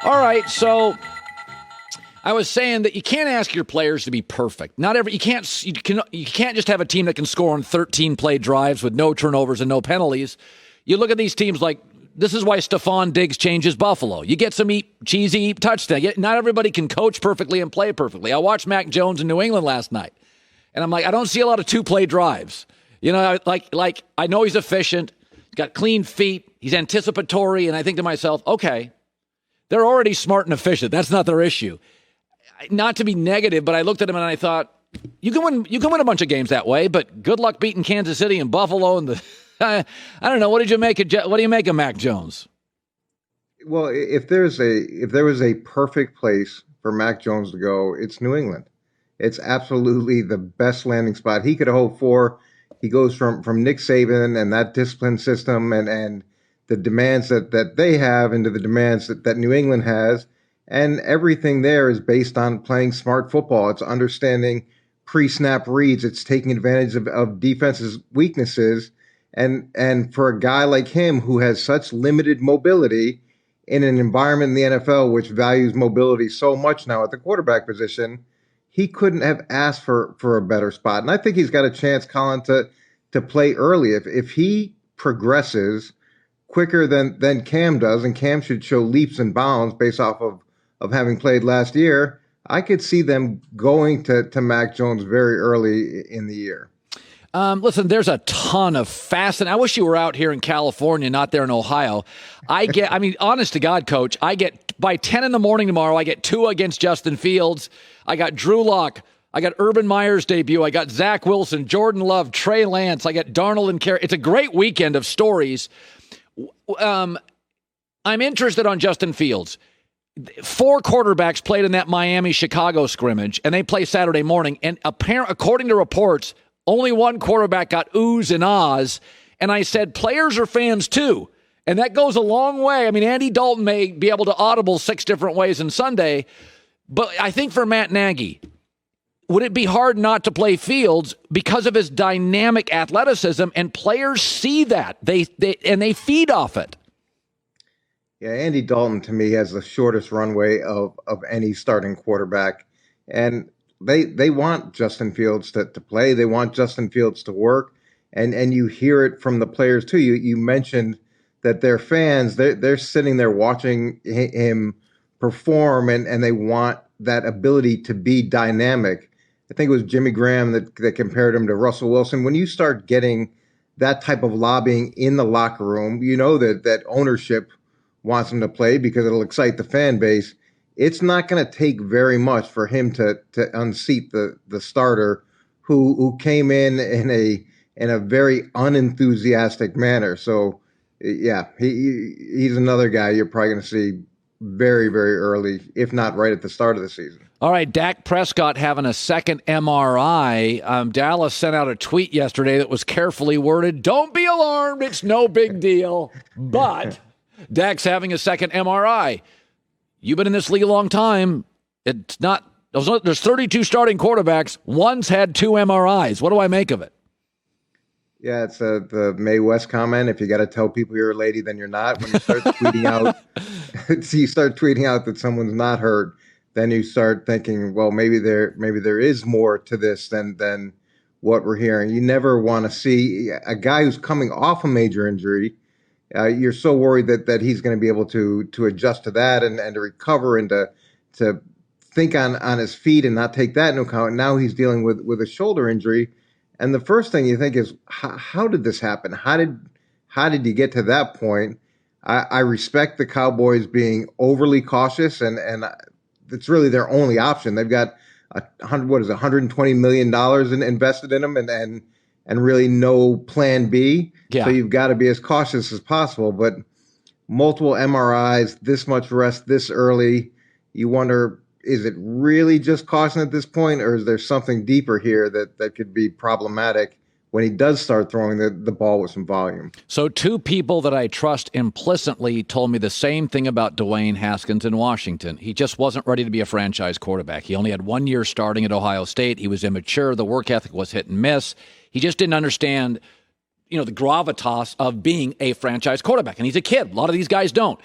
All right, so I was saying that you can't ask your players to be perfect. You can't just have a team that can score on 13 play drives with no turnovers and no penalties. You look at these teams like this is why Stephon Diggs changes Buffalo. You get some cheesy touchdown. Not everybody can coach perfectly and play perfectly. I watched Mac Jones in New England last night, and I'm like, I don't see a lot of 2-play drives. Like I know he's efficient, he's got clean feet, he's anticipatory, and I think to myself, okay, they're already smart and efficient. That's not their issue. Not to be negative, but I looked at him and I thought, you can win a bunch of games that way, but good luck beating Kansas City and Buffalo and the I don't know. What do you make of Mac Jones? Well, if there was a perfect place for Mac Jones to go, it's New England. It's absolutely the best landing spot he could hope for. He goes from Nick Saban and that discipline system and the demands that they have into the demands that New England has. And everything there is based on playing smart football. It's understanding pre-snap reads. It's taking advantage of defense's weaknesses. And for a guy like him who has such limited mobility in an environment in the NFL which values mobility so much now at the quarterback position, he couldn't have asked for a better spot. And I think he's got a chance, Colin, to play early. If he progresses quicker than Cam does, and Cam should show leaps and bounds based off of having played last year, I could see them going to Mac Jones very early in the year. Listen, there's a ton of fascinating. I wish you were out here in California, not there in Ohio. Honest to God, Coach, I get by 10 in the morning tomorrow, I get Tua against Justin Fields. I got Drew Lock. I got Urban Meyer's debut. I got Zach Wilson, Jordan Love, Trey Lance. I got Darnold and Carey. It's a great weekend of stories. I'm interested on Justin Fields. 4 quarterbacks played in that Miami-Chicago scrimmage, and they play Saturday morning. And according to reports, only one quarterback got oohs and ahs. And I said, players are fans too. And that goes a long way. I mean, Andy Dalton may be able to audible 6 different ways on Sunday. But I think for Matt Nagy, would it be hard not to play Fields because of his dynamic athleticism? And players see that. They feed off it. Yeah, Andy Dalton, to me, has the shortest runway of any starting quarterback. And they want Justin Fields to play. They want Justin Fields to work. And you hear it from the players, too. You mentioned that their fans, they're sitting there watching him perform, and they want that ability to be dynamic. I think it was Jimmy Graham that compared him to Russell Wilson. When you start getting that type of lobbying in the locker room, you know that ownership wants him to play because it'll excite the fan base. It's not going to take very much for him to unseat the starter who came in a very unenthusiastic manner. So, yeah, he's another guy you're probably going to see very, very early, if not right at the start of the season. All right, Dak Prescott having a second MRI. Dallas sent out a tweet yesterday that was carefully worded. Don't be alarmed. It's no big deal. But Dak's having a second MRI. You've been in this league a long time. It's not. There's 32 starting quarterbacks. One's had 2 MRIs. What do I make of it? Yeah, it's the Mae West comment. If you got to tell people you're a lady, then you're not. When you start tweeting out, you start tweeting out that someone's not hurt, then you start thinking, well, maybe there is more to this than what we're hearing. You never want to see a guy who's coming off a major injury. You're so worried that he's going to be able to adjust to that and to recover and to think on his feet and not take that into account. Now he's dealing with a shoulder injury. And the first thing you think is, how did this happen? How did you get to that point? I respect the Cowboys being overly cautious, and it's really their only option. They've got $120 million invested in them, and really no plan B. Yeah. So you've got to be as cautious as possible. But multiple MRIs, this much rest this early, you wonder, is it really just caution at this point, or is there something deeper here that could be problematic when he does start throwing the ball with some volume? So 2 people that I trust implicitly told me the same thing about Dwayne Haskins in Washington. He just wasn't ready to be a franchise quarterback. He only had 1 year starting at Ohio State. He was immature. The work ethic was hit and miss. He just didn't understand, the gravitas of being a franchise quarterback. And he's a kid. A lot of these guys don't.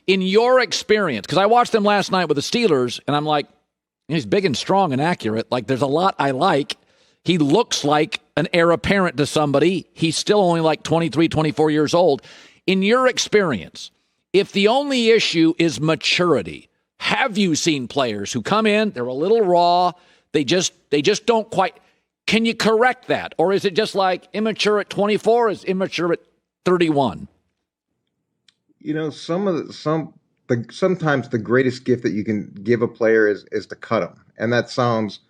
In your experience, because I watched them last night with the Steelers, and I'm like, he's big and strong and accurate. Like, there's a lot I like. He looks like an heir apparent to somebody. He's still only like 23, 24 years old. In your experience, if the only issue is maturity, have you seen players who come in, they're a little raw, they just don't quite, can you correct that? Or is it just like immature at 24 is immature at 31? Sometimes the greatest gift that you can give a player is to cut them. And that sounds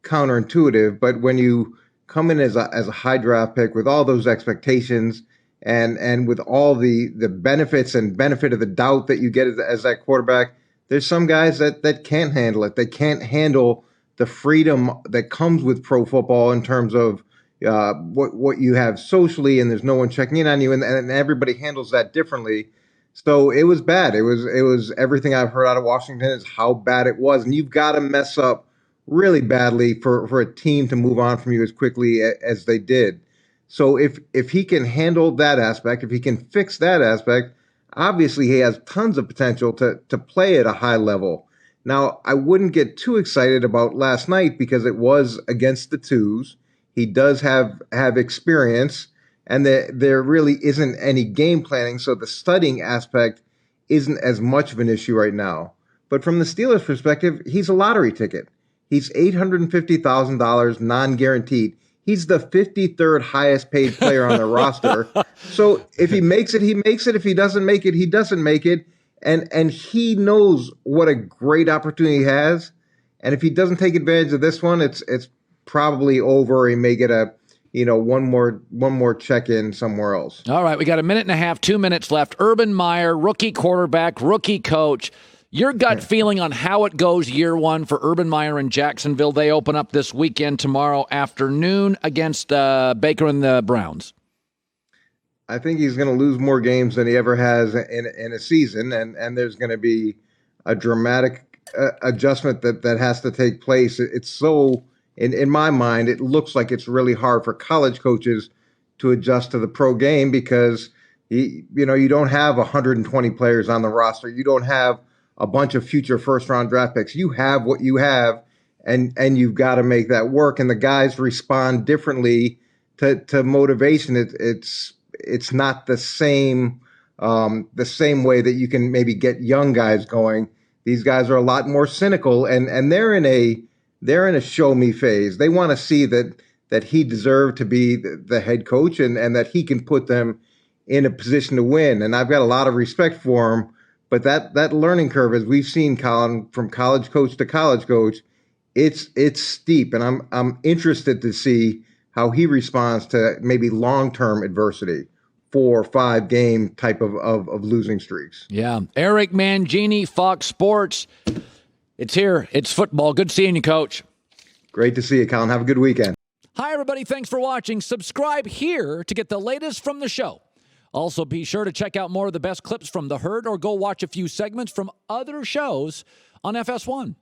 counterintuitive, but when you come in as a high draft pick with all those expectations and with all the benefits and benefit of the doubt that you get as that quarterback, there's some guys that can't handle it. They can't handle the freedom that comes with pro football in terms of what you have socially, and there's no one checking in on you, and everybody handles that differently. So it was bad. It was everything I've heard out of Washington is how bad it was, and you've got to mess up really badly for a team to move on from you as quickly as they did. So if he can handle that aspect, if he can fix that aspect, obviously he has tons of potential to play at a high level. Now, I wouldn't get too excited about last night because it was against the twos. He does have experience, and there really isn't any game planning, so the studying aspect isn't as much of an issue right now. But from the Steelers' perspective, he's a lottery ticket. He's $850,000 non-guaranteed. He's the 53rd highest paid player on the roster. So if he makes it, he makes it. If he doesn't make it, he doesn't make it. And he knows what a great opportunity he has. And if he doesn't take advantage of this one, it's probably over. He may get one more check-in somewhere else. All right, we got a minute and a half, 2 minutes left. Urban Meyer, rookie quarterback, rookie coach. Your gut feeling on how it goes year one for Urban Meyer in Jacksonville. They open up this weekend tomorrow afternoon against Baker and the Browns. I think he's going to lose more games than he ever has in a season, and there's going to be a dramatic adjustment that has to take place. It's so, in my mind, it looks like it's really hard for college coaches to adjust to the pro game because you don't have 120 players on the roster. You don't have a bunch of future first-round draft picks. You have what you have, and you've got to make that work. And the guys respond differently to motivation. It's not the same way that you can maybe get young guys going. These guys are a lot more cynical, and they're in a show me phase. They want to see that he deserved to be the head coach and that he can put them in a position to win. And I've got a lot of respect for him. But that learning curve, as we've seen, Colin, from college coach to college coach, it's steep, and I'm interested to see how he responds to maybe long-term adversity, 4 or 5 game type of losing streaks. Yeah, Eric Mangini, Fox Sports. It's here. It's football. Good seeing you, Coach. Great to see you, Colin. Have a good weekend. Hi, everybody. Thanks for watching. Subscribe here to get the latest from the show. Also, be sure to check out more of the best clips from The Herd or go watch a few segments from other shows on FS1.